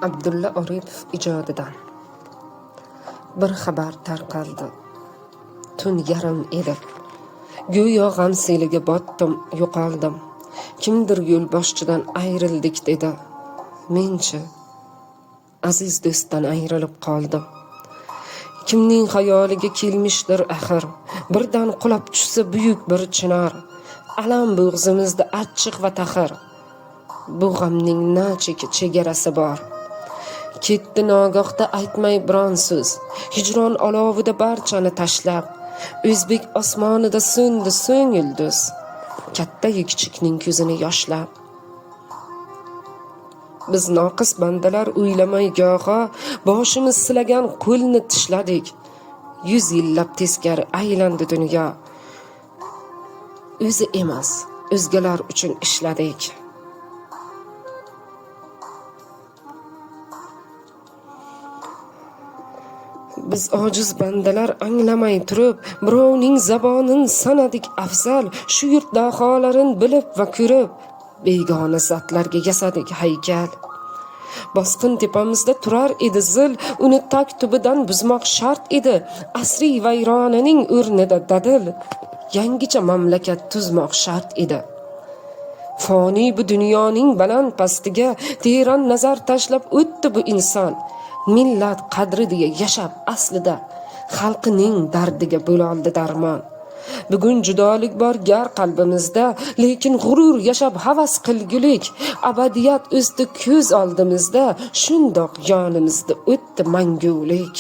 Abdulla Oripov ijodidan bir xabar tarqaldi. Tun yarim edi. Go'yo g'amseliga botdim, yo'qoldim. Kimdir yo'lboshchidan ayrildik dedi. Menchi aziz do'stdan ayrilib qoldim. Kimning xayoliga kelmishdir axir, birdan qulab tushsa buyuk bir chinor. Alam bo'g'zimizda achchiq va taxir. Bu g'amning na chegarasi bor. Ketdi nogohda aytmay biron so'z. Hijron olovida barchani tashlab, o'zbek osmonida so'ndi so'ng yulduz. Katta kichikning ko'zini yoshlab. Biz noqis bandalar o'ylamay goho boshimiz silagan qo'lni tishladik. 100 yillab teskari aylandi dunyo. O'zi emas, o'zgalar uchun ishladik. Biz ojiz bandalar anglamay turib, birovning zabonin sanadik afzal, shu yurt daholarin bilib va ko'rib, begona zotlarga yasadik haykal. Bosqin tepamizda turar edi zil, uni tag tubidan buzmoq shart edi. Asriy vayronaning o'rnida dadil, yangicha mamlakat tuzmoq shart edi. Foni bu dunyoning baland pastiga teran nazar tashlab o'tdi bu inson. Millat qadriga yashab aslida xalqining dardiga bo'loldi darmon. Bugun judolik bor gar qalbimizda, lekin g'urur yashab havas qilgulik. Abadiyat o'sdi ko'z oldimizda, shundoq yonimizda o'tdi mangulik.